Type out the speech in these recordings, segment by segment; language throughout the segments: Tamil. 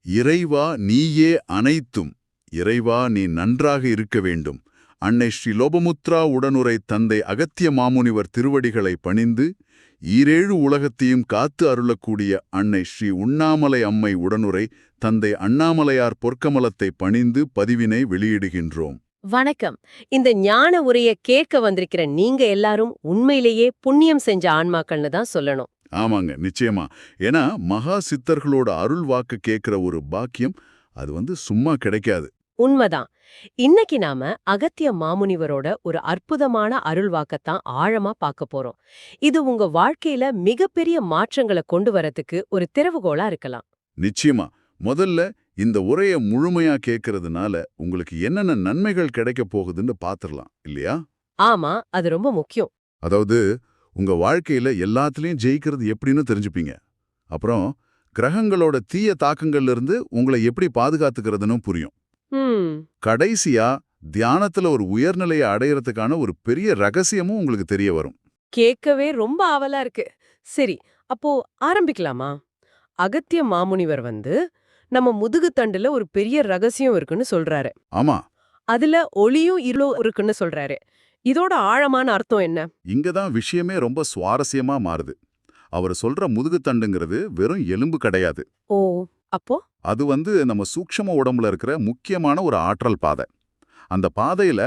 இறைவா நீயே அனைத்தும். இறைவா நீ நன்றாக இருக்க வேண்டும். அன்னை ஸ்ரீ லோபமுத்ரா உடனுரை தந்தை அகத்திய மாமுனிவர் திருவடிகளை பணிந்து ஈரேழு உலகத்தையும் காத்து அருளக்கூடிய அன்னை ஸ்ரீ உண்ணாமலை அம்மை உடனுரை தந்தை அண்ணாமலையார் பொற்கமலத்தை பணிந்து பதிவினை வெளியிடுகின்றோம். வணக்கம். இந்த ஞான உரைய கேட்க வந்திருக்கிற நீங்க எல்லாரும் உண்மையிலேயே புண்ணியம் செஞ்ச ஆன்மாக்கள்னு தான் சொல்லணும். ஆமாங்க, நிச்சயமா. ஏன்னா மகா சித்தர்களோட அருள் வாக்கு கேட்கிற ஒரு பாக்கியம் அது சும்மா கிடைக்காது. உண்மைதான். இன்னைக்கு நாம அகத்திய மாமுனிவரோட ஒரு அற்புதமான அருள் வாக்கத்தான் ஆழமா பார்க்க போறோம். இது உங்க வாழ்க்கையில மிகப்பெரிய மாற்றங்களை கொண்டு வரதுக்கு ஒரு திறவுகோலா இருக்கலாம். நிச்சயமா. முதல்ல இந்த உரைய முழுமையா கேட்கறதுனால உங்களுக்கு என்னென்ன நன்மைகள் கிடைக்க போகுதுன்னு பாத்துரலாம் இல்லையா? ஆமா, அது ரொம்ப முக்கியம். அதாவது உங்க வாழ்க்கையில எல்லாத்துலயும் ஜெயிக்கிறது எப்படின்னு தெரிஞ்சுப்பீங்க. அப்புறம் கிரகங்களோட தீய தாக்கங்கள்ல இருந்து உங்களை எப்படி பாதுகாத்துக்கிறதுன்னு புரியும். கடைசியா தியானத்துல ஒரு உயர்நிலையை அடையறதுக்கான ஒரு பெரிய ரகசியமும் உங்களுக்கு தெரிய வரும். கேட்கவே ரொம்ப ஆவலா இருக்கு. சரி, அப்போ ஆரம்பிக்கலாமா? அகத்திய மாமுனிவர் நம்ம முதுகு தண்டுல ஒரு பெரிய ரகசியம் இருக்குன்னு சொல்றாரு. ஆமா, அதுல ஒளியும் இருளும் இருக்குன்னு சொல்றாரு. இதோட ஆழமான அர்த்தம் என்ன? இங்கதான் விஷயமே ரொம்ப சுவாரஸ்யமா மாறுது. அவர் சொல்ற முதுகு தண்டுங்கிறது வெறும் எலும்பு கிடையாது. ஓ, அப்போ அது நம்ம சூக்ஷ்ம உடம்புல இருக்கிற முக்கியமான ஒரு ஆற்றல் பாதை. அந்த பாதையில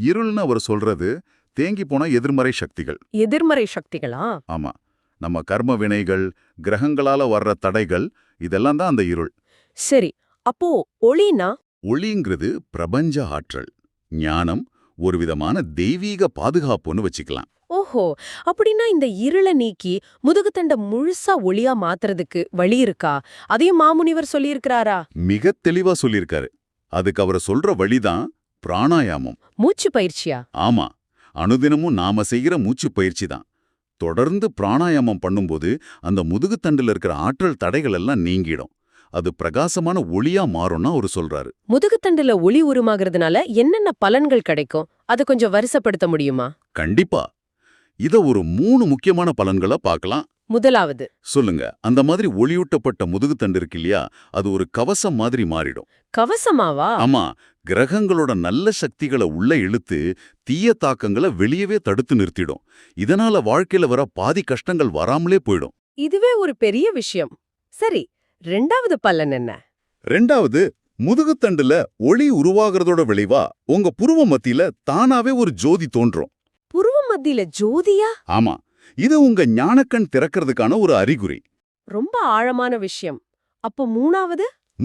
இருள்னு அவர் சொல்றது தேங்கி போன எதிர்மறை சக்திகள். எதிர்மறை சக்திகளா? ஆமா, நம்ம கர்ம வினைகள், கிரகங்களால வர்ற தடைகள், இதெல்லாம் தான் அந்த இருள். சரி, அப்போ ஒளினா? ஒளிங்கிறது பிரபஞ்ச ஆற்றல், ஞானம், ஒரு விதமான தெய்வீக பாதுகாப்புன்னு வச்சுக்கலாம். ஓஹோ, அப்படின்னா இந்த இருளை நீக்கி முதுகுத்தண்ட முழுசா ஒளியா மாத்துறதுக்கு வழி இருக்கா? அதையும் மாமுனிவர் சொல்லியிருக்கிறாரா? மிக தெளிவா சொல்லியிருக்காரு. அதுக்கு அவர் சொல்ற வழிதான் பிராணாயாமம். மூச்சு பயிற்சியா? ஆமா, அனுதினமும் நாம செய்கிற மூச்சு பயிற்சி தான். தொடர்ந்து பிராணாயாமம் பண்ணும்போது அந்த முதுகுத்தண்டுல இருக்கிற ஆற்றல் தடைகள் எல்லாம் நீங்கிடும். அது பிரகாசமான ஒளியா மாறும்னா அவர் சொல்றாரு. முதுகுத்தண்டுல ஒளி உருமாகிறதுனால என்னென்ன பலன்கள் கிடைக்கும்? அதை கொஞ்சம் வரிசைப்படுத்த முடியுமா? கண்டிப்பா. இத ஒரு 3 முக்கியமான பலன்களை பார்க்கலாம். முதலாவது சொல்லுங்க. அந்த மாதிரி ஒளியூட்டப்பட்ட முதுகுத்தண்டு இருக்கு இல்லையா, அது ஒரு கவசம் மாதிரி மாறிடும். கவசமாவா? ஆமா, கிரகங்களோட நல்ல சக்திகளை உள்ள இழுத்து தீய தாக்கங்களை வெளியவே தடுத்து நிறுத்திடும். இதனால வாழ்க்கையில வர பாதி கஷ்டங்கள் வராமலே போயிடும். இதுவே ஒரு பெரிய விஷயம். சரி, ரெண்டாவது பலன் என்ன? ரெண்டாவது, முதுகுத்தண்டுல ஒளி உருவாகிறதோட விளைவா உங்க புருவ மத்தியில தானாவே ஒரு ஜோதி தோன்றும். புருவ மத்தியில ஜோதியா? ஆமா, இது உங்க ஞானக்கண் திறக்கிறதுக்கான ஒரு அறிகுறி. ரொம்ப ஆழமான விஷயம். அப்போ மூணாவது?